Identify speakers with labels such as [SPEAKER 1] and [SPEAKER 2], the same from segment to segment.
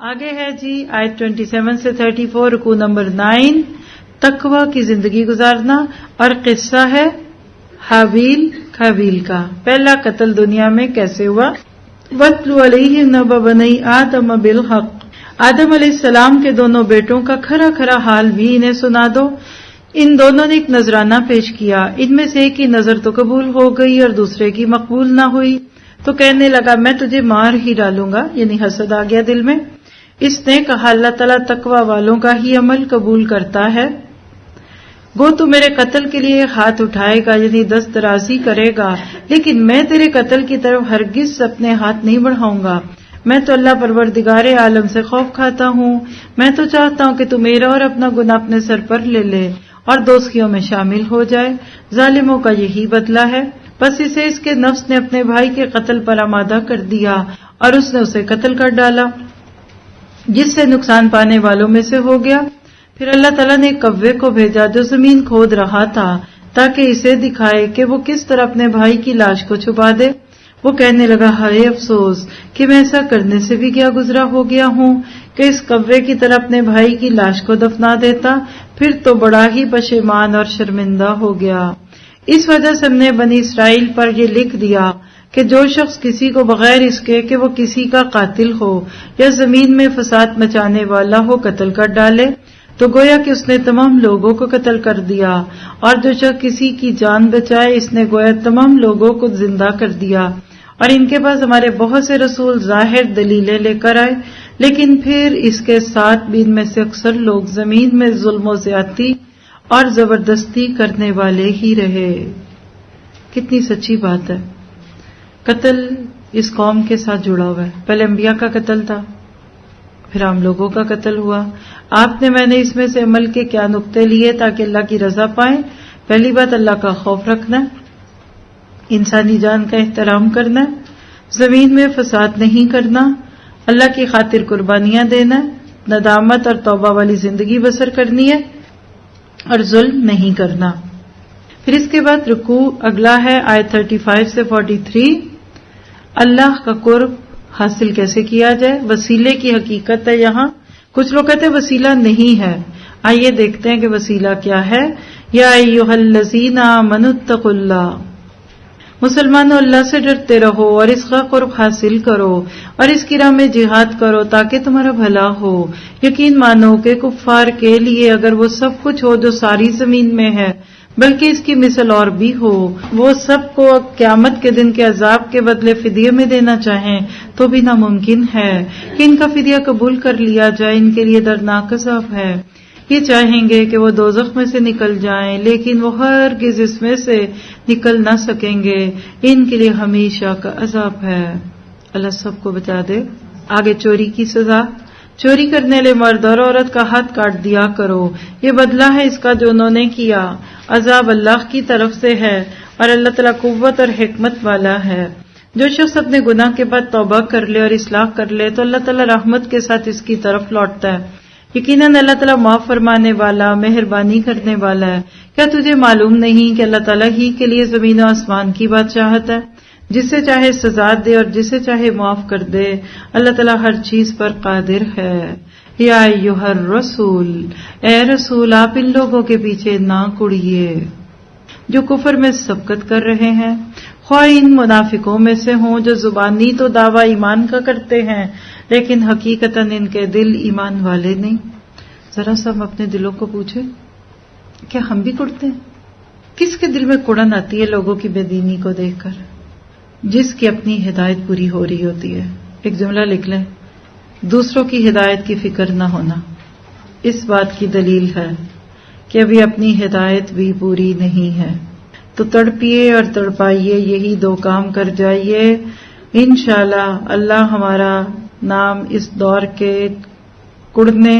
[SPEAKER 1] آگے ہے جی آیت 27 سے 34 رکوع نمبر 9 تقوی کی زندگی گزارنا، اور قصہ ہے حابیل قابیل کا۔ پہلا قتل دنیا میں کیسے ہوا؟ وَاتْلُ عَلَيْهِمْ نَبَأَ بَنِي آدَمَ بِالْحَقِّ، آدم علیہ السلام کے دونوں بیٹوں کا کھرا کھرا حال بھی انہیں سنا دو۔ ان دونوں نے ایک نذرانہ پیش کیا، ان میں سے ایک کی نظر تو قبول ہو گئی اور دوسرے کی مقبول نہ ہوئی، تو کہنے لگا میں تجھے مار ہی ڈالوں گا، یعنی حسد آ گیا دل میں۔ اس نے کہا اللہ تعالیٰ تقوی والوں کا ہی عمل قبول کرتا ہے، گو تو میرے قتل کے لیے ہاتھ اٹھائے گا، یعنی دست درازی کرے گا، لیکن میں تیرے قتل کی طرف ہرگز اپنے ہاتھ نہیں بڑھاؤں گا۔ میں تو اللہ پروردگار عالم سے خوف کھاتا ہوں، میں تو چاہتا ہوں کہ تو میرا اور اپنا گناہ اپنے سر پر لے لے اور دوزخیوں میں شامل ہو جائے۔ ظالموں کا یہی بدلہ ہے۔ بس اسے اس کے نفس نے اپنے بھائی کے قتل پر آمادہ کر دیا اور اس نے اسے قتل کر ڈالا، جس سے نقصان پانے والوں میں سے ہو گیا۔ پھر اللہ تعالیٰ نے ایک کوے کو بھیجا جو زمین کھود رہا تھا تاکہ اسے دکھائے کہ وہ کس طرح اپنے بھائی کی لاش کو چھپا دے۔ وہ کہنے لگا ہائے افسوس کہ میں ایسا کرنے سے بھی کیا گزرا ہو گیا ہوں کہ اس کوے کی طرح اپنے بھائی کی لاش کو دفنا دیتا، پھر تو بڑا ہی پشیمان اور شرمندہ ہو گیا۔ اس وجہ سے ہم نے بنی اسرائیل پر یہ لکھ دیا کہ جو شخص کسی کو بغیر اس کے کہ وہ کسی کا قاتل ہو یا زمین میں فساد مچانے والا ہو قتل کر ڈالے تو گویا کہ اس نے تمام لوگوں کو قتل کر دیا، اور جو شخص کسی کی جان بچائے اس نے گویا تمام لوگوں کو زندہ کر دیا۔ اور ان کے پاس ہمارے بہت سے رسول ظاہر دلیلیں لے کر آئے، لیکن پھر اس کے ساتھ بھی ان میں سے اکثر لوگ زمین میں ظلم و زیادتی اور زبردستی کرنے والے ہی رہے۔ کتنی سچی بات ہے۔ قتل اس قوم کے ساتھ جڑا ہوا ہے، پہلے انبیاء کا قتل تھا، پھر عام لوگوں کا قتل ہوا۔ آپ نے میں نے اس میں سے عمل کے کیا نقطے لیے تاکہ اللہ کی رضا پائیں؟ پہلی بات اللہ کا خوف رکھنا، انسانی جان کا احترام کرنا، زمین میں فساد نہیں کرنا، اللہ کی خاطر قربانیاں دینا، ندامت اور توبہ والی زندگی بسر کرنی ہے، اور ظلم نہیں کرنا۔ پھر اس کے بعد رکوع اگلا ہے آیت 35 سے 43۔ اللہ کا قرب حاصل کیسے کیا جائے؟ وسیلے کی حقیقت ہے یہاں۔ کچھ لوگ کہتے ہیں وسیلہ نہیں ہے، آئیے دیکھتے ہیں کہ وسیلہ کیا ہے۔ یا ایھا الذین آمنوا اتقوا اللہ، مسلمانوں اللہ سے ڈرتے رہو اور اس کا قرب حاصل کرو اور اس کی راہ میں جہاد کرو تاکہ تمہارا بھلا ہو۔ یقین مانو کہ کفار کے لیے اگر وہ سب کچھ ہو جو ساری زمین میں ہے، بلکہ اس کی مثل اور بھی ہو، وہ سب کو قیامت کے دن کے عذاب کے بدلے فدیے میں دینا چاہیں تو بھی ناممکن ہے کہ ان کا فدیہ قبول کر لیا جائے۔ ان کے لیے دردناک عذاب ہے۔ یہ چاہیں گے کہ وہ دوزخ میں سے نکل جائیں، لیکن وہ ہرگز اس میں سے نکل نہ سکیں گے، ان کے لیے ہمیشہ کا عذاب ہے۔ اللہ سب کو بچا دے۔ آگے چوری کی سزا۔ چوری کرنے والے مرد اور عورت کا ہاتھ کاٹ دیا کرو، یہ بدلہ ہے اس کا جو انہوں نے کیا۔ عذاب اللہ کی طرف سے ہے اور اللہ تعالیٰ قوت اور حکمت والا ہے۔ جو شخص اپنے گناہ کے بعد توبہ کر لے اور اصلاح کر لے تو اللہ تعالیٰ رحمت کے ساتھ اس کی طرف لوٹتا ہے۔ یقیناً اللہ تعالیٰ معاف فرمانے والا، مہربانی کرنے والا ہے۔ کیا تجھے معلوم نہیں کہ اللہ تعالیٰ ہی کے لیے زمین و آسمان کی بادشاہت ہے، جسے چاہے سزا دے اور جسے چاہے معاف کر دے۔ اللہ تعالیٰ ہر چیز پر قادر ہے۔ یا ایھا الرسول، اے رسول آپ ان لوگوں کے پیچھے نہ کڑیے جو کفر میں سبقت کر رہے ہیں، خواہ ان منافقوں میں سے ہوں جو زبانی تو دعویٰ ایمان کا کرتے ہیں لیکن حقیقتاً ان کے دل ایمان والے نہیں۔ ذرا سا ہم اپنے دلوں کو پوچھیں، کیا ہم بھی کڑتے ہیں؟ کس کے دل میں کڑن آتی ہے لوگوں کی بے دینی کو دیکھ کر؟ جس کی اپنی ہدایت پوری ہو رہی ہوتی ہے۔ ایک جملہ لکھ لیں، دوسروں کی ہدایت کی فکر نہ ہونا اس بات کی دلیل ہے کہ ابھی اپنی ہدایت بھی پوری نہیں ہے۔ تو تڑپیے اور تڑپائیے، یہی دو کام کر جائیے، انشاءاللہ اللہ ہمارا نام اس دور کے کڑنے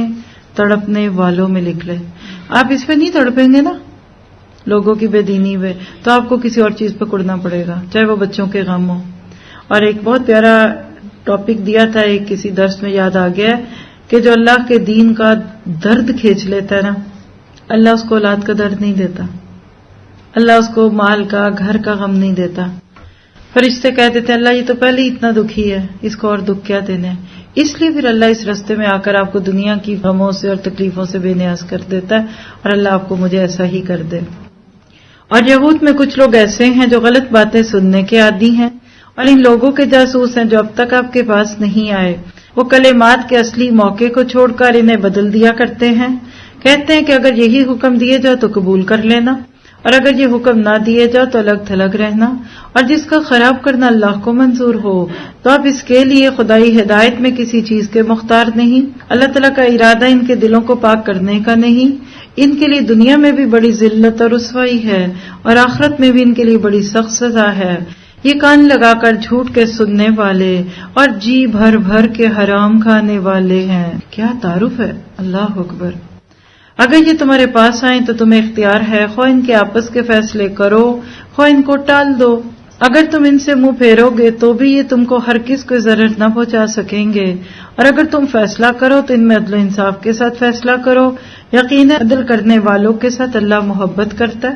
[SPEAKER 1] تڑپنے والوں میں لکھ لے۔ آپ اس پہ نہیں تڑپیں گے نا لوگوں کی بے دینی میں، تو آپ کو کسی اور چیز پہ کڑنا پڑے گا، چاہے وہ بچوں کے غم ہو۔ اور ایک بہت پیارا ٹاپک دیا تھا ایک کسی درس میں، یاد آ گیا کہ جو اللہ کے دین کا درد کھینچ لیتا ہے نا، اللہ اس کو اولاد کا درد نہیں دیتا، اللہ اس کو مال کا گھر کا غم نہیں دیتا۔ فرشتے کہہ دیتے ہیں اللہ یہ تو پہلے ہی اتنا دکھی ہے، اس کو اور دکھ کیا دینے۔ اس لیے پھر اللہ اس راستے میں آ کر آپ کو دنیا کی غموں سے اور تکلیفوں سے بے نیاز کر دیتا ہے، اور اللہ آپ کو مجھے ایسا ہی کر دے۔ اور یہود میں کچھ لوگ ایسے ہیں جو غلط باتیں سننے کے عادی ہیں، اور ان لوگوں کے جاسوس ہیں جو اب تک آپ کے پاس نہیں آئے۔ وہ کلمات کے اصلی موقع کو چھوڑ کر انہیں بدل دیا کرتے ہیں، کہتے ہیں کہ اگر یہی حکم دیے جاؤ تو قبول کر لینا، اور اگر یہ حکم نہ دیے جاؤ تو الگ تھلگ رہنا، اور جس کا خراب کرنا اللہ کو منظور ہو تو اب اس کے لیے خدائی ہدایت میں کسی چیز کے مختار نہیں۔ اللہ تعالیٰ کا ارادہ ان کے دلوں کو پاک کرنے کا نہیں، ان کے لیے دنیا میں بھی بڑی ذلت اور رسوائی ہے، اور آخرت میں بھی ان کے لیے بڑی سخت سزا ہے۔ یہ کان لگا کر جھوٹ کے سننے والے اور جی بھر بھر کے حرام کھانے والے ہیں۔ کیا تعارف ہے، اللہ اکبر۔ اگر یہ تمہارے پاس آئیں تو تمہیں اختیار ہے، خواہ ان کے آپس کے فیصلے کرو، خواہ ان کو ٹال دو۔ اگر تم ان سے منہ پھیرو گے تو بھی یہ تم کو ہرگز کوئی ضرر نہ پہنچا سکیں گے، اور اگر تم فیصلہ کرو تو ان میں عدل و انصاف کے ساتھ فیصلہ کرو، یقیناً عدل کرنے والوں کے ساتھ اللہ محبت کرتا ہے۔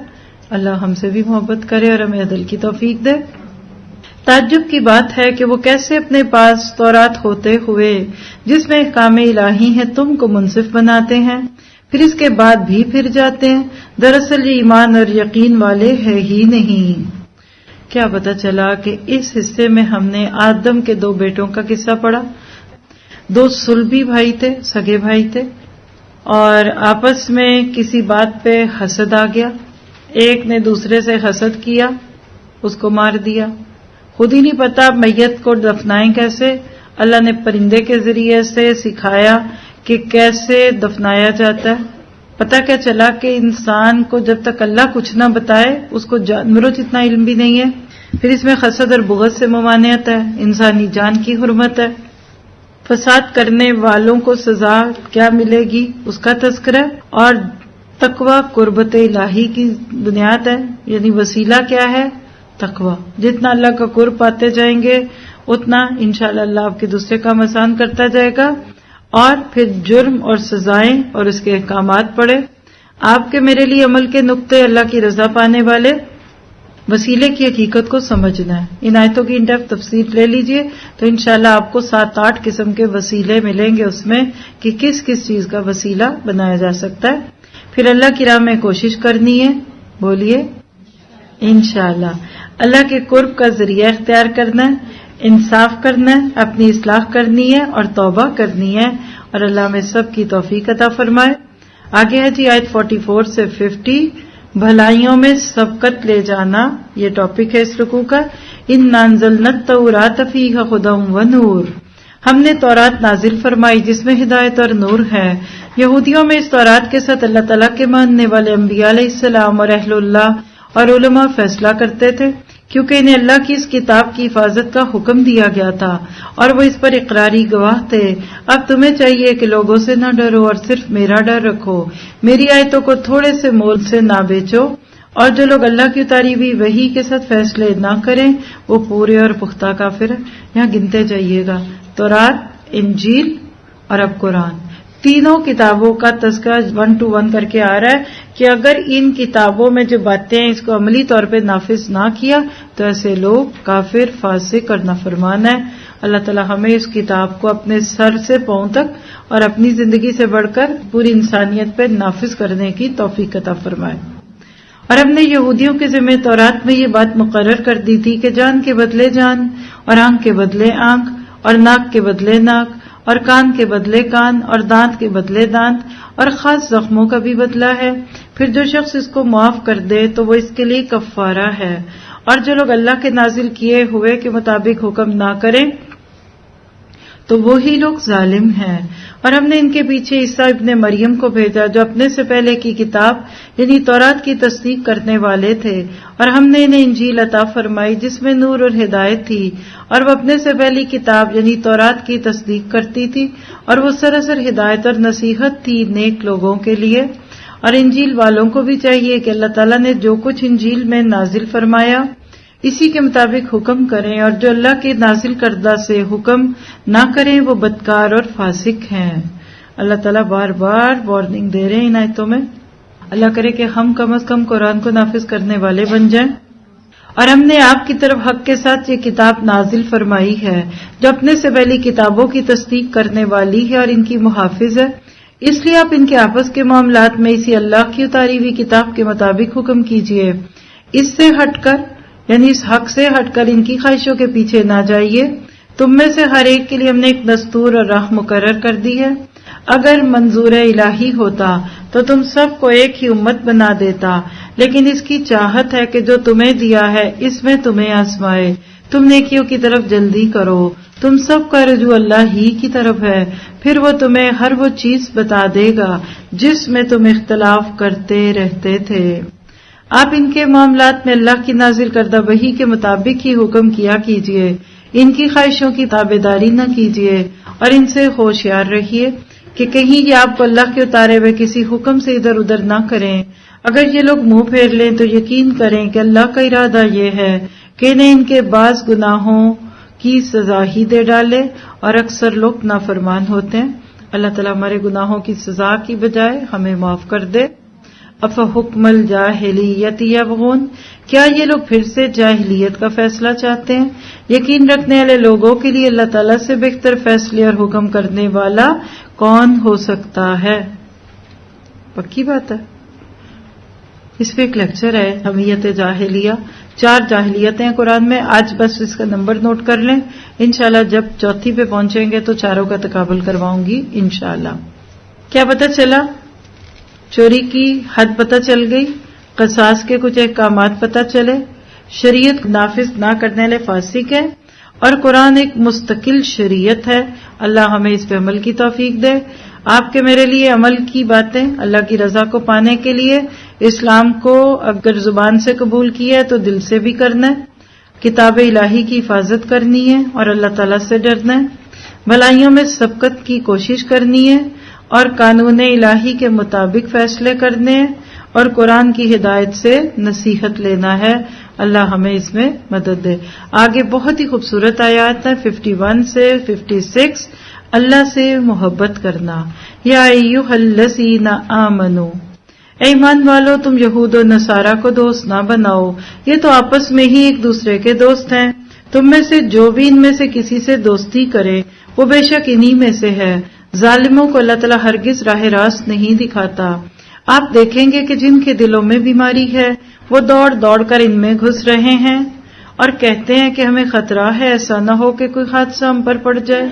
[SPEAKER 1] اللہ ہم سے بھی محبت کرے اور ہمیں عدل کی توفیق دے۔ تعجب کی بات ہے کہ وہ کیسے اپنے پاس تورات ہوتے ہوئے جس میں احکام الہی ہیں تم کو منصف بناتے ہیں، پھر اس کے بعد بھی پھر جاتے ہیں۔ دراصل یہ ایمان اور یقین والے ہے ہی نہیں۔ کیا پتا چلا کہ اس حصے میں ہم نے آدم کے 2 بیٹوں کا قصہ پڑھا۔ 2 صلبی بھائی تھے، سگے بھائی تھے، اور آپس میں کسی بات پہ حسد آ گیا، ایک نے دوسرے سے حسد کیا، اس کو مار دیا۔ خود ہی نہیں پتا میت کو دفنائیں کیسے، اللہ نے پرندے کے ذریعے سے سکھایا کہ کیسے دفنایا جاتا ہے۔ پتہ کیا چلا کہ انسان کو جب تک اللہ کچھ نہ بتائے اس کو جانوروں جتنا علم بھی نہیں ہے۔ پھر اس میں حسد اور بغض سے ممانعت ہے، انسانی جان کی حرمت ہے، فساد کرنے والوں کو سزا کیا ملے گی اس کا تذکرہ، اور تقوی قربت الہی کی بنیاد ہے، یعنی وسیلہ کیا ہے؟ تقوی۔ جتنا اللہ کا قرب پاتے جائیں گے اتنا انشاءاللہ اللہ آپ کے دوسرے کام آسان کرتا جائے گا، اور پھر جرم اور سزائیں اور اس کے احکامات پڑے۔ آپ کے میرے لیے عمل کے نقطے اللہ کی رضا پانے والے وسیلے کی حقیقت کو سمجھنا ہے۔ ان آیتوں کی انڈیپتھ تفسیر لے لیجئے تو انشاءاللہ آپ کو 7-8 قسم کے وسیلے ملیں گے اس میں کہ کس کس چیز کا وسیلہ بنایا جا سکتا ہے۔ پھر اللہ کی راہ میں کوشش کرنی ہے، بولیے انشاءاللہ۔ اللہ کے قرب کا ذریعہ اختیار کرنا ہے، انصاف کرنا ہے، اپنی اصلاح کرنی ہے اور توبہ کرنی ہے، اور اللہ میں سب کی توفیق عطا فرمائے۔ آگے ہے جی آیت 44 سے 50، بھلائیوں میں سبقت لے جانا، یہ ٹاپک ہے اس رکوع کا۔ اِنَّا أَنزَلْنَا التَّوْرَاةَ فِيهَا هُدًى وَنُورٌ، ہم نے تورات نازل فرمائی جس میں ہدایت اور نور ہے۔ یہودیوں میں اس تورات کے ساتھ اللہ تعالیٰ کے ماننے والے انبیاء علیہ السلام اور اہل اللہ اور علماء فیصلہ کرتے تھے، کیونکہ انہیں اللہ کی اس کتاب کی حفاظت کا حکم دیا گیا تھا اور وہ اس پر اقراری گواہ تھے۔ اب تمہیں چاہیے کہ لوگوں سے نہ ڈرو اور صرف میرا ڈر رکھو، میری آیتوں کو تھوڑے سے مول سے نہ بیچو، اور جو لوگ اللہ کی اتاری ہوئی وحی کے ساتھ فیصلے نہ کریں وہ پورے اور پختہ کافر ہیں۔ یہاں گنتے جائیے گا، تورات، انجیل اور اب قرآن، تینوں کتابوں کا تذکرہ 1 to 1 کر کے آ رہا ہے کہ اگر ان کتابوں میں جو باتیں ہیں اس کو عملی طور پہ نافذ نہ کیا تو ایسے لوگ کافر، فاسق اور نافرمان ہیں۔ اللہ تعالی ہمیں اس کتاب کو اپنے سر سے پاؤں تک اور اپنی زندگی سے بڑھ کر پوری انسانیت پہ نافذ کرنے کی توفیق عطا فرمائے۔ اور ہم نے یہودیوں کے ذمہ تورات میں یہ بات مقرر کر دی تھی کہ جان کے بدلے جان، اور آنکھ کے بدلے آنکھ، اور ناک کے بدلے ناک، اور کان کے بدلے کان، اور دانت کے بدلے دانت، اور خاص زخموں کا بھی بدلہ ہے۔ پھر جو شخص اس کو معاف کر دے تو وہ اس کے لیے کفارہ ہے، اور جو لوگ اللہ کے نازل کیے ہوئے کے مطابق حکم نہ کریں تو وہی لوگ ظالم ہیں۔ اور ہم نے ان کے پیچھے عیسیٰ ابن مریم کو بھیجا جو اپنے سے پہلے کی کتاب یعنی تورات کی تصدیق کرنے والے تھے، اور ہم نے انہیں انجیل عطا فرمائی جس میں نور اور ہدایت تھی، اور وہ اپنے سے پہلی کتاب یعنی تورات کی تصدیق کرتی تھی، اور وہ سراسر ہدایت اور نصیحت تھی نیک لوگوں کے لیے۔ اور انجیل والوں کو بھی چاہیے کہ اللہ تعالیٰ نے جو کچھ انجیل میں نازل فرمایا اسی کے مطابق حکم کریں، اور جو اللہ کے نازل کردہ سے حکم نہ کریں وہ بدکار اور فاسق ہیں۔ اللہ تعالیٰ بار بار وارننگ دے رہے ہیں ان آیتوں میں۔ اللہ کرے کہ ہم کم از کم قرآن کو نافذ کرنے والے بن جائیں۔ اور ہم نے آپ کی طرف حق کے ساتھ یہ کتاب نازل فرمائی ہے جو اپنے سے پہلی کتابوں کی تصدیق کرنے والی ہے اور ان کی محافظ ہے، اس لیے آپ ان کے آپس کے معاملات میں اسی اللہ کی اتاری ہوئی کتاب کے مطابق حکم کیجیے، اس سے ہٹ کر یعنی اس حق سے ہٹ کر ان کی خواہشوں کے پیچھے نہ جائیے۔ تم میں سے ہر ایک کے لیے ہم نے ایک دستور اور راہ مقرر کر دی ہے، اگر منظور الہی ہوتا تو تم سب کو ایک ہی امت بنا دیتا، لیکن اس کی چاہت ہے کہ جو تمہیں دیا ہے اس میں تمہیں آزمائے، تم نیکیوں کی طرف جلدی کرو، تم سب کا رجوع اللہ ہی کی طرف ہے، پھر وہ تمہیں ہر وہ چیز بتا دے گا جس میں تم اختلاف کرتے رہتے تھے۔ آپ ان کے معاملات میں اللہ کی نازل کردہ وحی کے مطابق ہی حکم کیا کیجیے، ان کی خواہشوں کی تابعداری نہ کیجیے اور ان سے ہوشیار رہیے کہ کہیں یہ آپ کو اللہ کے اتارے ہوئے کسی حکم سے ادھر ادھر نہ کریں۔ اگر یہ لوگ منہ پھیر لیں تو یقین کریں کہ اللہ کا ارادہ یہ ہے کہ انہیں ان کے بعض گناہوں کی سزا ہی دے ڈالے، اور اکثر لوگ نافرمان ہوتے ہیں۔ اللہ تعالیٰ ہمارے گناہوں کی سزا کی بجائے ہمیں معاف کر دے۔ افحکم الجاہلیت یبغون، کیا یہ لوگ پھر سے جاہلیت کا فیصلہ چاہتے ہیں؟ یقین رکھنے والے لوگوں کے لیے اللہ تعالیٰ سے بہتر فیصلے اور حکم کرنے والا کون ہو سکتا ہے؟ پکی بات ہے۔ اس پہ ایک لیکچر ہے، حمیت جاہلیہ، 4 جاہلیتیں ہیں قرآن میں، آج بس اس کا نمبر نوٹ کر لیں، انشاءاللہ جب چوتھی پہ پہنچیں گے تو چاروں کا تقابل کرواؤں گی انشاءاللہ۔ کیا پتہ چلا؟ چوری کی حد پتہ چل گئی، قصاص کے کچھ احکامات پتہ چلے، شریعت نافذ نہ کرنے والے فاسق ہیں، اور قرآن ایک مستقل شریعت ہے۔ اللہ ہمیں اس پہ عمل کی توفیق دے۔ آپ کے میرے لیے عمل کی باتیں اللہ کی رضا کو پانے کے لیے اسلام کو اگر زبان سے قبول کیا ہے تو دل سے بھی کرنا ہے، کتاب الہی کی حفاظت کرنی ہے اور اللہ تعالیٰ سے ڈرنا ہے، بھلائیوں میں سبقت کی کوشش کرنی ہے اور قانون الہی کے مطابق فیصلے کرنے ہیں اور قرآن کی ہدایت سے نصیحت لینا ہے۔ اللہ ہمیں اس میں مدد دے۔ آگے بہت ہی خوبصورت آیات ہیں 51 سے 56، اللہ سے محبت کرنا۔ یا ایھا الذین آمنو، اے ایمان والو تم یہود و نصارہ کو دوست نہ بناؤ، یہ تو آپس میں ہی ایک دوسرے کے دوست ہیں، تم میں سے جو بھی ان میں سے کسی سے دوستی کرے وہ بے شک انہی میں سے ہے، ظالموں کو اللہ تعالیٰ ہرگز راہ راست نہیں دکھاتا۔ آپ دیکھیں گے کہ جن کے دلوں میں بیماری ہے وہ دوڑ دوڑ کر ان میں گھس رہے ہیں اور کہتے ہیں کہ ہمیں خطرہ ہے، ایسا نہ ہو کہ کوئی حادثہ ہم پر پڑ جائے۔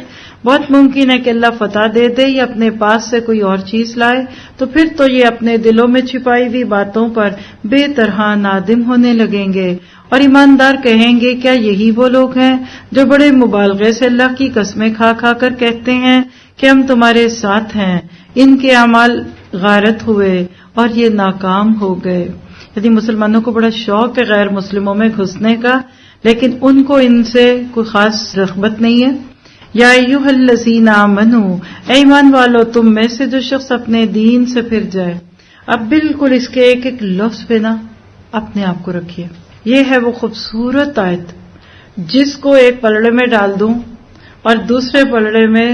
[SPEAKER 1] بہت ممکن ہے کہ اللہ فتح دے دے یا اپنے پاس سے کوئی اور چیز لائے، تو پھر تو یہ اپنے دلوں میں چھپائی ہوئی باتوں پر بے طرح نادم ہونے لگیں گے، اور ایماندار کہیں گے کیا یہی وہ لوگ ہیں جو بڑے مبالغے سے اللہ کی قسمیں کھا کھا کر کہتے ہیں کہ ہم تمہارے ساتھ ہیں، ان کے اعمال غارت ہوئے اور یہ ناکام ہو گئے۔ یعنی مسلمانوں کو بڑا شوق ہے غیر مسلموں میں گھسنے کا، لیکن ان کو ان سے کوئی خاص رغبت نہیں ہے۔ یا ایھا الذین آمنو، اے ایمان والو تم میں سے جو شخص اپنے دین سے پھر جائے۔ اب بالکل اس کے ایک ایک لفظ پہ نا اپنے آپ کو رکھیے، یہ ہے وہ خوبصورت آیت جس کو ایک پلڑے میں ڈال دوں اور دوسرے پلڑے میں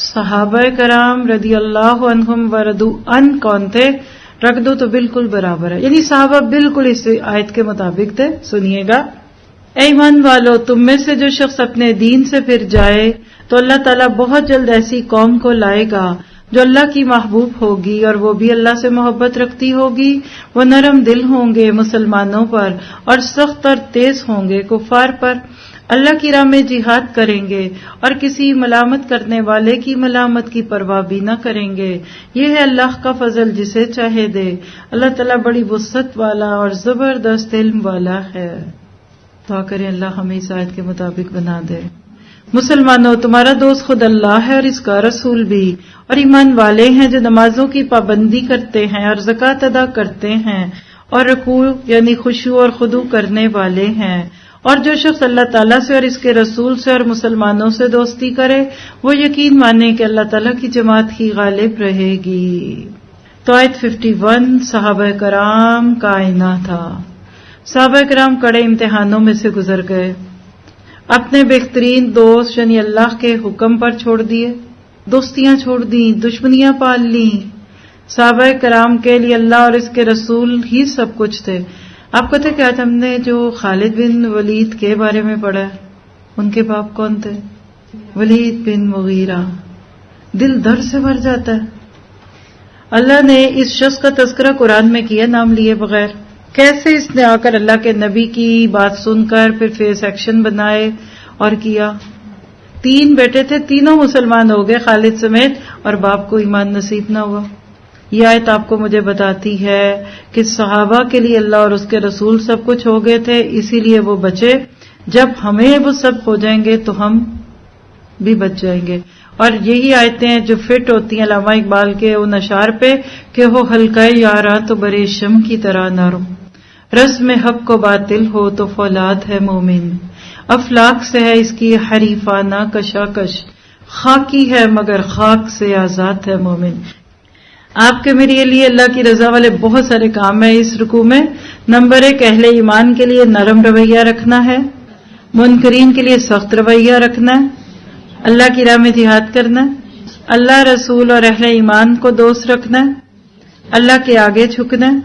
[SPEAKER 1] صحابہ کرام رضی اللہ عنہم ورضوا عنہ کون تھے رکھ دو تو بالکل برابر ہے، یعنی صحابہ بالکل اس آیت کے مطابق تھے۔ سنیے گا، اے ایمان والو تم میں سے جو شخص اپنے دین سے پھر جائے تو اللہ تعالیٰ بہت جلد ایسی قوم کو لائے گا جو اللہ کی محبوب ہوگی اور وہ بھی اللہ سے محبت رکھتی ہوگی، وہ نرم دل ہوں گے مسلمانوں پر اور سخت اور تیز ہوں گے کفار پر، اللہ کی راہ میں جہاد کریں گے اور کسی ملامت کرنے والے کی ملامت کی پرواہ بھی نہ کریں گے، یہ ہے اللہ کا فضل جسے چاہے دے، اللہ تعالیٰ بڑی وسعت والا اور زبردست علم والا ہے۔ دعا کریں اللہ ہمیں اس آیت کے مطابق بنا دے۔ مسلمانوں تمہارا دوست خود اللہ ہے اور اس کا رسول بھی، اور ایمان والے ہیں جو نمازوں کی پابندی کرتے ہیں اور زکوٰۃ ادا کرتے ہیں اور رکوع یعنی خشوع اور خضوع کرنے والے ہیں، اور جو شخص اللہ تعالیٰ سے اور اس کے رسول سے اور مسلمانوں سے دوستی کرے وہ یقین مانے کہ اللہ تعالیٰ کی جماعت ہی غالب رہے گی۔ تو آیت 51 صحابہ کرام کا آئینہ تھا۔ صحابہ کرام کڑے امتحانوں میں سے گزر گئے، اپنے بہترین دوست یعنی اللہ کے حکم پر چھوڑ دیے، دوستیاں چھوڑ دیں، دشمنیاں پال لیں۔ صحابہ کرام کے لیے اللہ اور اس کے رسول ہی سب کچھ تھے، آپ کو تھے کہ آج ہم نے جو خالد بن ولید کے بارے میں پڑھا ہے، ان کے باپ کون تھے؟ ولید بن مغیرہ. دل درد سے بھر جاتا ہے. اللہ نے اس شخص کا تذکرہ قرآن میں کیا نام لیے بغیر. کیسے اس نے آ کر اللہ کے نبی کی بات سن کر پھر فیس ایکشن بنائے اور کیا. 3 بیٹے تھے، تینوں مسلمان ہو گئے خالد سمیت، اور باپ کو ایمان نصیب نہ ہوا. یہ آیت آپ کو مجھے بتاتی ہے کہ صحابہ کے لیے اللہ اور اس کے رسول سب کچھ ہو گئے تھے، اسی لیے وہ بچے. جب ہمیں وہ سب ہو جائیں گے تو ہم بھی بچ جائیں گے. اور یہی آیتیں جو فٹ ہوتی ہیں علامہ اقبال کے ان اشعار پہ کہ ہو حلقہ یاراں تو برے شم کی طرح نرم، رسم حق کو باطل ہو تو فولاد ہے مومن، افلاک سے ہے اس کی حریفانہ کشاکش، خاکی ہے مگر خاک سے آزاد ہے مومن. آپ کے میرے لیے اللہ کی رضا والے بہت سارے کام ہیں اس رکوع میں. نمبر 1، اہل ایمان کے لیے نرم رویہ رکھنا ہے، منکرین کے لیے سخت رویہ رکھنا ہے، اللہ کی راہ میں جہاد کرنا ہے، اللہ رسول اور اہل ایمان کو دوست رکھنا ہے، اللہ کے آگے جھکنا ہے،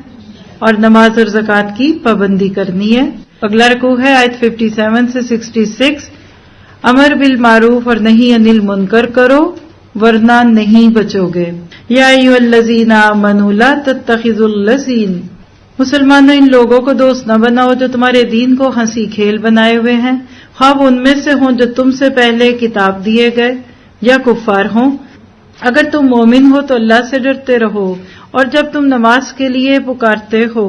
[SPEAKER 1] اور نماز اور زکوٰۃ کی پابندی کرنی ہے. اگلا رکوع ہے آیت 57 سے 66. امر بالمعروف اور نہی عن المنکر کرو ورنہ نہیں بچو گے. یا ایھا الذین آمنوا لا تتخذوا الذین، مسلمانوں ان لوگوں کو دوست نہ بناؤ جو تمہارے دین کو ہنسی کھیل بنائے ہوئے ہیں، خواہ وہ ان میں سے ہوں جو تم سے پہلے کتاب دیے گئے یا کفار ہوں. اگر تم مومن ہو تو اللہ سے ڈرتے رہو، اور جب تم نماز کے لیے پکارتے ہو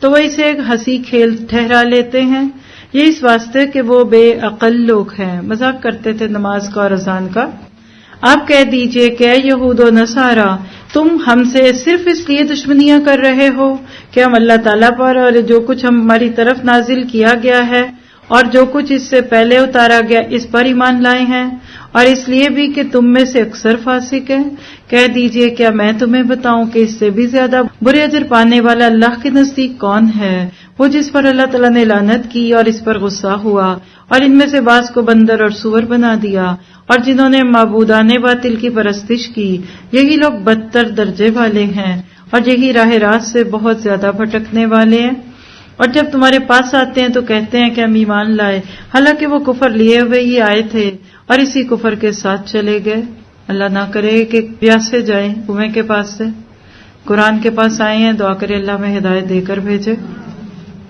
[SPEAKER 1] تو وہ اسے ایک ہنسی کھیل ٹھہرا لیتے ہیں، یہ اس واسطے کہ وہ بے عقل لوگ ہیں. مذاق کرتے تھے نماز کا اور اذان کا. آپ کہہ دیجئے کہ اے یہود و نصارا، تم ہم سے صرف اس لیے دشمنیاں کر رہے ہو کہ ہم اللہ تعالیٰ پر اور جو کچھ ہماری طرف نازل کیا گیا ہے اور جو کچھ اس سے پہلے اتارا گیا اس پر ایمان لائے ہیں، اور اس لیے بھی کہ تم میں سے اکثر فاسق ہیں. کہہ دیجئے کیا میں تمہیں بتاؤں کہ اس سے بھی زیادہ برے اجر پانے والا اللہ کے نزدیک کون ہے؟ وہ جس پر اللہ تعالیٰ نے لعنت کی اور اس پر غصہ ہوا، اور ان میں سے بعض کو بندر اور سور بنا دیا، اور جنہوں نے معبودان باطل کی پرستش کی، یہی لوگ بدتر درجے والے ہیں اور یہی راہ راست سے بہت زیادہ بھٹکنے والے ہیں. اور جب تمہارے پاس آتے ہیں تو کہتے ہیں کہ ہم ایمان لائے، حالانکہ وہ کفر لیے ہوئے ہی آئے تھے اور اسی کفر کے ساتھ چلے گئے. اللہ نہ کرے کہ پیاسے جائیں کنویں کے پاس سے. قرآن کے پاس آئے ہیں، دعا کرے اللہ میں ہدایت دے کر بھیجے.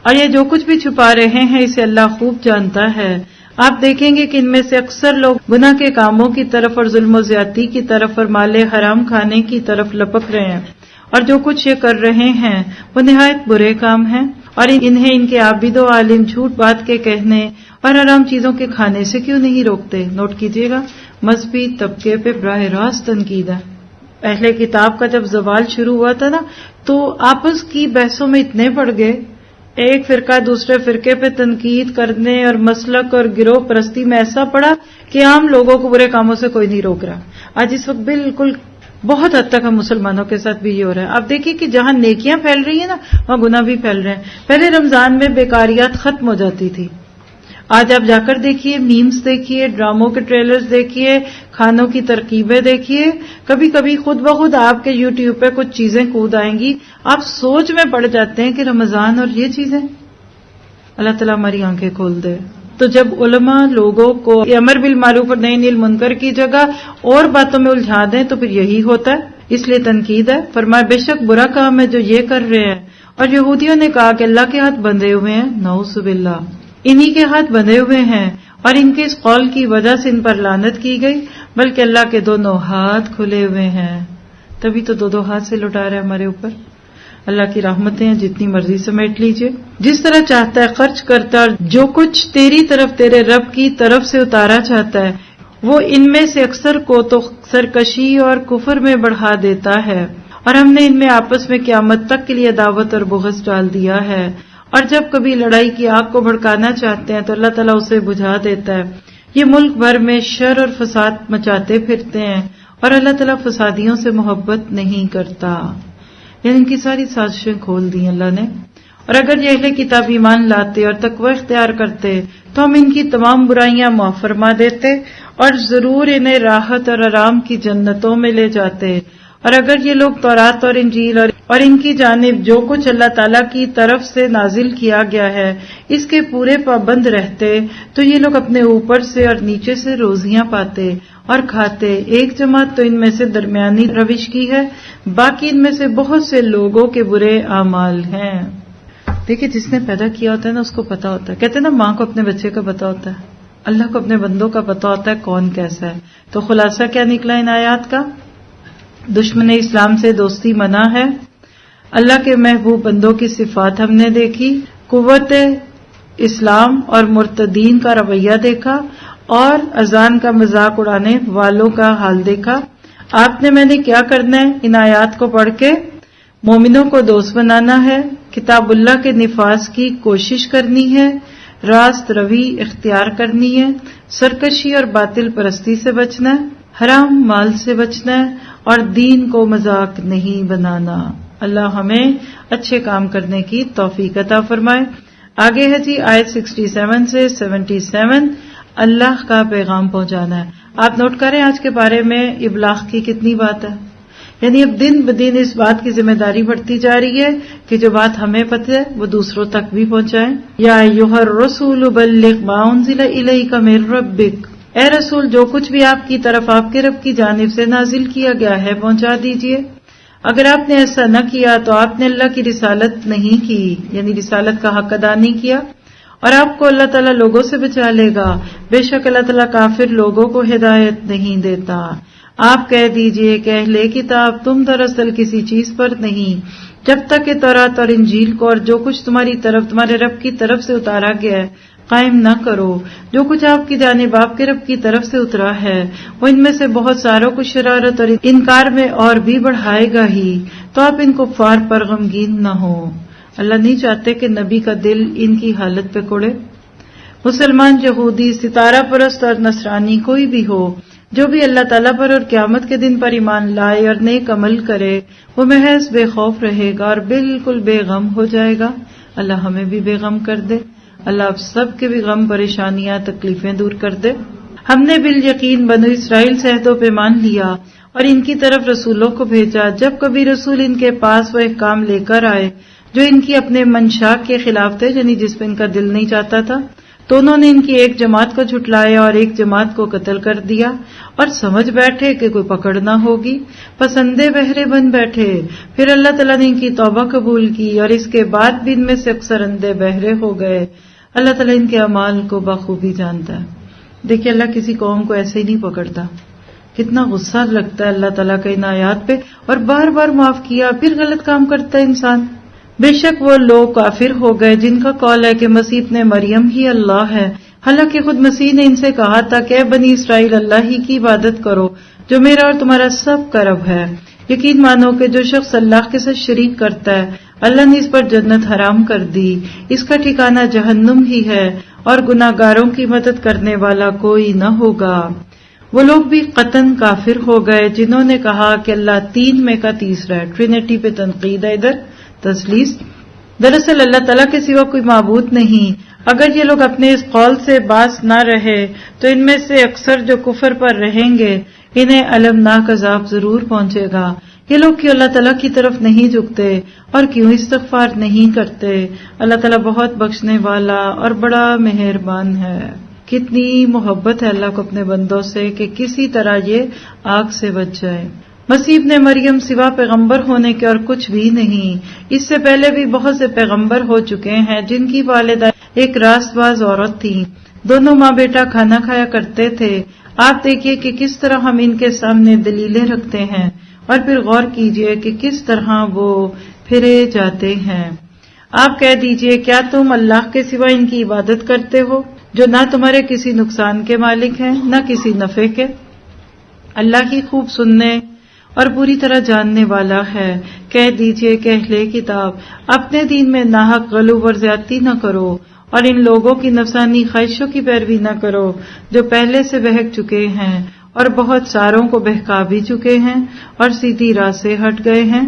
[SPEAKER 1] اور یہ جو کچھ بھی چھپا رہے ہیں اسے اللہ خوب جانتا ہے. آپ دیکھیں گے کہ ان میں سے اکثر لوگ گناہ کے کاموں کی طرف اور ظلم و زیادتی کی طرف اور مال حرام کھانے کی طرف لپک رہے ہیں، اور جو کچھ یہ کر رہے ہیں وہ نہایت برے کام ہیں. اور انہیں ان کے عابد و عالم جھوٹ بات کے کہنے اور حرام چیزوں کے کھانے سے کیوں نہیں روکتے؟ نوٹ کیجئے گا، مذہبی طبقے پہ براہ راست تنقید ہے. اہل کتاب کا جب زوال شروع ہوا تھا نا تو آپس کی بحثوں میں اتنے پڑ گئے، ایک فرقہ دوسرے فرقے پہ تنقید کرنے اور مسلک اور گروہ پرستی میں ایسا پڑا کہ عام لوگوں کو برے کاموں سے کوئی نہیں روک رہا. آج اس وقت بالکل بہت حد تک ہم مسلمانوں کے ساتھ بھی یہ ہو رہا ہے. آپ دیکھیے کہ جہاں نیکیاں پھیل رہی ہیں نا وہاں گناہ بھی پھیل رہے ہیں. پہلے رمضان میں بیکاریات ختم ہو جاتی تھی، آج آپ جا کر دیکھیے، میمز دیکھیے، ڈراموں کے ٹریلرز دیکھیے، کھانوں کی ترکیبیں دیکھیے، کبھی کبھی خود بخود آپ کے یوٹیوب پہ کچھ چیزیں کود آئیں گی، آپ سوچ میں پڑ جاتے ہیں کہ رمضان اور یہ چیزیں. اللہ تعالیٰ ہماری آنکھیں کھول دے. تو جب علماء لوگوں کو امر بالمعروف اور نہی عن المنکر کی جگہ اور باتوں میں الجھا دیں تو پھر یہی ہوتا ہے. اس لیے تنقید ہے. فرمایا بے شک برا کام ہے جو یہ کر رہے ہیں. اور یہودیوں نے کہا کہ اللہ کے ہاتھ بندھے ہوئے ہیں، نعوذ باللہ، انہی کے ہاتھ بندھے ہوئے ہیں، اور ان کے اس قول کی وجہ سے ان پر لعنت کی گئی، بلکہ اللہ کے دونوں ہاتھ کھلے ہوئے ہیں. تبھی تو دو ہاتھ سے لٹا رہے ہمارے اوپر. اللہ کی رحمتیں ہیں، جتنی مرضی سمیٹ لیجئے، جس طرح چاہتا ہے خرچ کرتا ہے، اور جو کچھ تیری طرف تیرے رب کی طرف سے اتارا چاہتا ہے وہ ان میں سے اکثر کو تو سرکشی اور کفر میں بڑھا دیتا ہے. اور ہم نے ان میں آپس میں قیامت تک کے لیے عداوت اور بغض ڈال دیا ہے. اور جب کبھی لڑائی کی آگ کو بھڑکانا چاہتے ہیں تو اللہ تعالیٰ اسے بجھا دیتا ہے. یہ ملک بھر میں شر اور فساد مچاتے پھرتے ہیں، اور اللہ تعالیٰ فسادیوں سے محبت نہیں کرتا. یعنی ان کی ساری سازشیں کھول دی اللہ نے. اور اگر یہ اہل کتاب ایمان لاتے اور تقوی اختیار کرتے تو ہم ان کی تمام برائیاں معاف فرما دیتے اور ضرور انہیں راحت اور آرام کی جنتوں میں لے جاتے. اور اگر یہ لوگ تورات اور انجیل اور اور ان کی جانب جو کچھ اللہ تعالیٰ کی طرف سے نازل کیا گیا ہے اس کے پورے پابند رہتے تو یہ لوگ اپنے اوپر سے اور نیچے سے روزیاں پاتے اور کھاتے. ایک جماعت تو ان میں سے درمیانی روش کی ہے، باقی ان میں سے بہت سے لوگوں کے برے اعمال ہیں. دیکھیں جس نے پیدا کیا ہوتا ہے نا اس کو پتا ہوتا ہے. کہتے ہیں نا ماں کو اپنے بچے کا پتا ہوتا ہے، اللہ کو اپنے بندوں کا پتا ہوتا ہے کون کیسا ہے. تو خلاصہ کیا نکلا ان آیات کا؟ دشمن اسلام سے دوستی منع ہے، اللہ کے محبوب بندوں کی صفات ہم نے دیکھی، قوت اسلام اور مرتدین کا رویہ دیکھا، اور اذان کا مذاق اڑانے والوں کا حال دیکھا. آپ نے میں نے کیا کرنا ہے؟ ان آیات کو پڑھ کے مومنوں کو دوست بنانا ہے، کتاب اللہ کے نفاذ کی کوشش کرنی ہے، راست روی اختیار کرنی ہے، سرکشی اور باطل پرستی سے بچنا ہے، حرام مال سے بچنا ہے، اور دین کو مذاق نہیں بنانا. اللہ ہمیں اچھے کام کرنے کی توفیق عطا فرمائے. آگے ہے جی آیت 67 سے 77، اللہ کا پیغام پہنچانا ہے. آپ نوٹ کریں آج کے بارے میں ابلاغ کی کتنی بات ہے، یعنی اب دن بدن اس بات کی ذمہ داری بڑھتی جا رہی ہے کہ جو بات ہمیں پتہ ہے وہ دوسروں تک بھی پہنچائیں. یا ایھا الرسول بلغ ما انزل الیک من ربک، اے رسول جو کچھ بھی آپ کی طرف آپ کے رب کی جانب سے نازل کیا گیا ہے پہنچا دیجئے. اگر آپ نے ایسا نہ کیا تو آپ نے اللہ کی رسالت نہیں کی، یعنی رسالت کا حق ادا نہیں کیا، اور آپ کو اللہ تعالیٰ لوگوں سے بچا لے گا. بے شک اللہ تعالیٰ کافر لوگوں کو ہدایت نہیں دیتا. آپ کہہ دیجئے کہ اہل کتاب تم دراصل کسی چیز پر نہیں جب تک کہ تورات اور انجیل کو اور جو کچھ تمہاری طرف تمہارے رب کی طرف سے اتارا گیا ہے قائم نہ کرو. جو کچھ آپ کی جانب آپ کے رب کی طرف سے اترا ہے وہ ان میں سے بہت ساروں کو شرارت اور انکار میں اور بھی بڑھائے گا ہی، تو آپ ان کفار پر غمگین نہ ہو. اللہ نہیں چاہتے کہ نبی کا دل ان کی حالت پہ کوڑے. مسلمان، یہودی، ستارہ پرست اور نصرانی کوئی بھی ہو، جو بھی اللہ تعالیٰ پر اور قیامت کے دن پر ایمان لائے اور نیک عمل کرے وہ محض بے خوف رہے گا اور بالکل بے غم ہو جائے گا. اللہ ہمیں بھی بے غم کر دے. اللہ آپ سب کے بھی غم، پریشانیاں، تکلیفیں دور کر دے. ہم نے بالیقین بنو اسرائیل سے عہد و پیمان لیا اور ان کی طرف رسولوں کو بھیجا. جب کبھی رسول ان کے پاس وہ احکام لے کر آئے جو ان کی اپنے منشا کے خلاف تھے، یعنی جس پہ ان کا دل نہیں چاہتا تھا، تو انہوں نے ان کی ایک جماعت کو جھٹلایا اور ایک جماعت کو قتل کر دیا، اور سمجھ بیٹھے کہ کوئی پکڑ نہ ہوگی، پسندے بہرے بن بیٹھے. پھر اللہ تعالیٰ نے ان کی توبہ قبول کی اور اس کے بعد بھی ان میں سے اکثر اندھے بہرے ہو گئے. اللہ تعالیٰ ان کے اعمال کو بخوبی جانتا ہے. دیکھیے اللہ کسی قوم کو ایسے ہی نہیں پکڑتا. کتنا غصہ لگتا ہے اللہ تعالیٰ کے ان آیات پہ، اور بار بار معاف کیا پھر غلط کام کرتا ہے انسان. بے شک وہ لوگ کافر ہو گئے جن کا قول ہے کہ مسیح ابن مریم ہی اللہ ہے، حالانکہ خود مسیح نے ان سے کہا تھا کہ اے بنی اسرائیل اللہ ہی کی عبادت کرو جو میرا اور تمہارا سب کا رب ہے. یقین مانو کہ جو شخص اللہ کے ساتھ شریک کرتا ہے اللہ نے اس پر جنت حرام کر دی، اس کا ٹھکانہ جہنم ہی ہے، اور گناہگاروں کی مدد کرنے والا کوئی نہ ہوگا. وہ لوگ بھی قطعاً کافر ہو گئے جنہوں نے کہا کہ اللہ تین میں کا تیسرا ہے. ٹرینٹی پہ تنقید ہے، ادھر تسلیس. دراصل اللہ تعالیٰ کے سوا کوئی معبود نہیں. اگر یہ لوگ اپنے اس قول سے باز نہ رہے تو ان میں سے اکثر جو کفر پر رہیں گے انہیں المناک عذاب ضرور پہنچے گا. یہ لوگ کیوں اللہ تعالیٰ کی طرف نہیں جھکتے اور کیوں استغفار نہیں کرتے؟ اللہ تعالیٰ بہت بخشنے والا اور بڑا مہربان ہے. کتنی محبت ہے اللہ کو اپنے بندوں سے کہ کسی طرح یہ آگ سے بچ جائے. مسیح ابن مریم سوا پیغمبر ہونے کے اور کچھ بھی نہیں. اس سے پہلے بھی بہت سے پیغمبر ہو چکے ہیں جن کی والدہ ایک راست باز عورت تھی. دونوں ماں بیٹا کھانا کھایا کرتے تھے. آپ دیکھیے کہ کس طرح ہم ان کے سامنے دلیلیں رکھتے ہیں، اور پھر غور کیجئے کہ کس طرح وہ پھرے جاتے ہیں. آپ کہہ دیجئے کیا تم اللہ کے سوا ان کی عبادت کرتے ہو جو نہ تمہارے کسی نقصان کے مالک ہیں نہ کسی نفع کے؟ اللہ ہی خوب سننے اور پوری طرح جاننے والا ہے. کہہ دیجئے کہ اہل کتاب اپنے دین میں ناحق غلو اور زیادتی نہ کرو، اور ان لوگوں کی نفسانی خواہشوں کی پیروی نہ کرو جو پہلے سے بہک چکے ہیں اور بہت ساروں کو بہکا بھی چکے ہیں اور سیدھی راہ سے ہٹ گئے ہیں.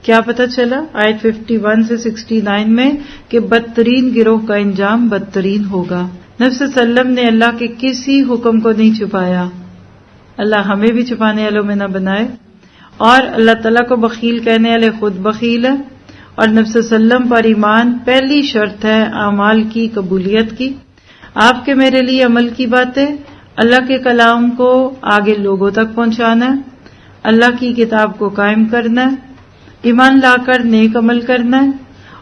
[SPEAKER 1] کیا پتہ چلا آیت 51 سے 69 میں کہ بدترین گروہ کا انجام بدترین ہوگا. نبی صلی اللہ علیہ وسلم نے اللہ کے کسی حکم کو نہیں چھپایا. اللہ ہمیں بھی چھپانے والوں میں نہ بنائے. اور اللہ تعالیٰ کو بخیل کہنے والے خود بخیل ہے، اور نبی صلی اللہ علیہ وسلم پر ایمان پہلی شرط ہے اعمال کی قبولیت کی۔ آپ کے میرے لیے عمل کی باتیں، اللہ کے کلام کو آگے لوگوں تک پہنچانا ہے، اللہ کی کتاب کو قائم کرنا ہے، ایمان لا کر نیک عمل کرنا ہے،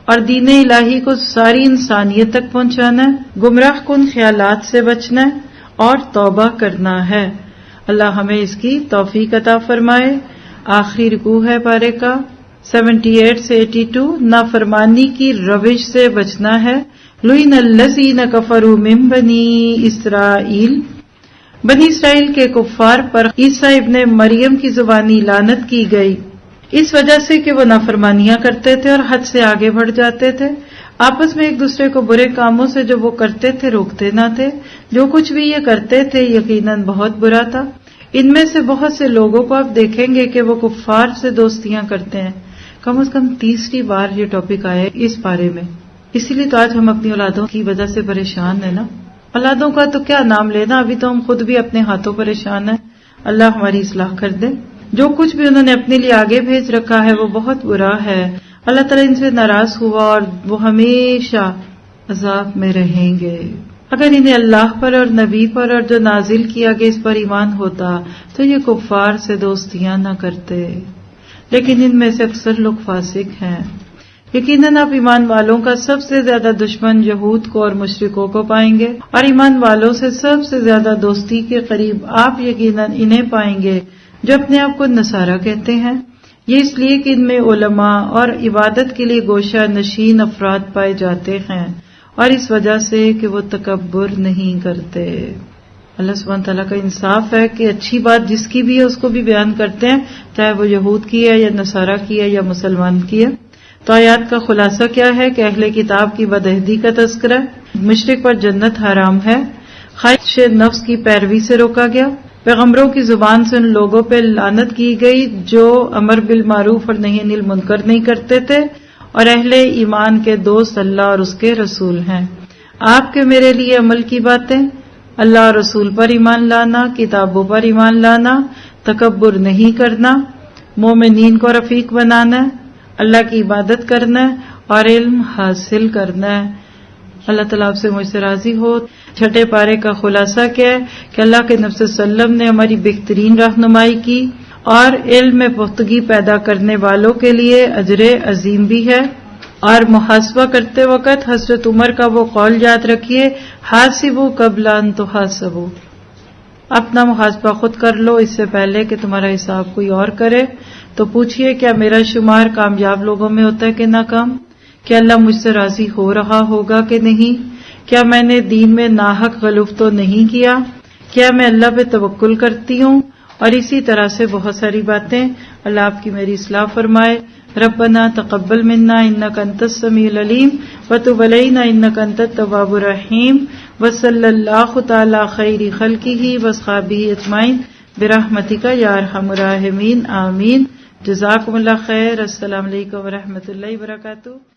[SPEAKER 1] اور دین الہی کو ساری انسانیت تک پہنچانا ہے، گمراہ کن خیالات سے بچنا ہے اور توبہ کرنا ہے۔ اللہ ہمیں اس کی توفیق عطا فرمائے۔ آخری رکوع ہے پارے کا 78 سے 82۔ نافرمانی کی روش سے بچنا ہے۔ لعن الذین کفروا من بنی اسرائیل، بنی اسرائیل کے کفار پر عیسیٰ ابن مریم کی زبانی لعنت کی گئی، اس وجہ سے کہ وہ نافرمانیاں کرتے تھے اور حد سے آگے بڑھ جاتے تھے، آپس میں ایک دوسرے کو برے کاموں سے جو وہ کرتے تھے روکتے نہ تھے۔ جو کچھ بھی یہ کرتے تھے یقیناً بہت برا تھا۔ ان میں سے بہت سے لوگوں کو آپ دیکھیں گے کہ وہ کفار سے دوستیاں کرتے ہیں۔ کم از کم تیسری بار یہ ٹاپک آیا ہے اس بارے میں، اسی لیے تو آج ہم اپنی اولادوں کی وجہ سے پریشان ہیں نا۔ اولادوں کا تو کیا نام لینا، ابھی تو ہم خود بھی اپنے ہاتھوں پریشان ہیں۔ اللہ ہماری اصلاح کر دے۔ جو کچھ بھی انہوں نے اپنے لیے آگے بھیج رکھا ہے وہ بہت برا ہے۔ اللہ تعالیٰ ان سے ناراض ہوا اور وہ ہمیشہ عذاب میں رہیں گے۔ اگر انہیں اللہ پر اور نبی پر اور جو نازل کیا گیا اس پر ایمان ہوتا تو یہ کفار سے دوستیاں نہ کرتے، لیکن ان میں سے اکثر لوگ فاسق ہیں۔ یقیناً آپ ایمان والوں کا سب سے زیادہ دشمن یہود کو اور مشرکوں کو پائیں گے، اور ایمان والوں سے سب سے زیادہ دوستی کے قریب آپ یقیناً انہیں پائیں گے جو اپنے آپ کو نصارہ کہتے ہیں۔ یہ اس لیے کہ ان میں علماء اور عبادت کے لیے گوشہ نشین افراد پائے جاتے ہیں، اور اس وجہ سے کہ وہ تکبر نہیں کرتے۔ اللہ سبحانہ تعالیٰ کا انصاف ہے کہ اچھی بات جس کی بھی ہے اس کو بھی بیان کرتے ہیں، چاہے وہ یہود کی ہے یا نصارہ کی ہے یا مسلمان کی ہے۔ تو آیات کا خلاصہ کیا ہے کہ اہل کتاب کی بدعہدی کا تذکرہ، مشرک پر جنت حرام ہے، خواہش نفس کی پیروی سے روکا گیا، پیغمبروں کی زبان سے ان لوگوں پہ لعنت کی گئی جو امر بالمعروف اور نہی عن المنکر نہیں کرتے تھے، اور اہل ایمان کے دوست اللہ اور اس کے رسول ہیں۔ آپ کے میرے لیے عمل کی باتیں، اللہ اور رسول پر ایمان لانا، کتابوں پر ایمان لانا، تکبر نہیں کرنا، مومنین کو رفیق بنانا، اللہ کی عبادت کرنا اور علم حاصل کرنا ہے۔ اللہ تعالیٰ آپ سے مجھ سے راضی ہو۔ چھٹے پارے کا خلاصہ کیا ہے کہ اللہ کے نبی صلی اللہ علیہ وسلم نے ہماری بہترین رہنمائی کی، اور علم میں پختگی پیدا کرنے والوں کے لیے اجر عظیم بھی ہے۔ اور محاسبہ کرتے وقت حضرت عمر کا وہ قول یاد رکھیے، حاسبوا قبل ان تحاسبوا، اپنا محاسبہ خود کر لو اس سے پہلے کہ تمہارا حساب کوئی اور کرے۔ تو پوچھئے کیا میرا شمار کامیاب لوگوں میں ہوتا ہے کہ ناکام؟ کیا اللہ مجھ سے راضی ہو رہا ہوگا کہ نہیں؟ کیا میں نے دین میں ناحق غلوف تو نہیں کیا؟ کیا میں اللہ پہ توکل کرتی ہوں؟ اور اسی طرح سے بہت ساری باتیں۔ اللہ آپ کی میری اصلاح فرمائے۔ ربنا تقبل منا انک انت السمیع العلیم وتب علینا انک انت التواب الرحیم وصلی اللہ تعالی خیر خلقہ واصحابہ اجمعین برحمتک یا ارحم الراحمین آمین۔ جزاکم اللہ خیر۔ السلام علیکم ورحمۃ اللہ وبرکاتہ۔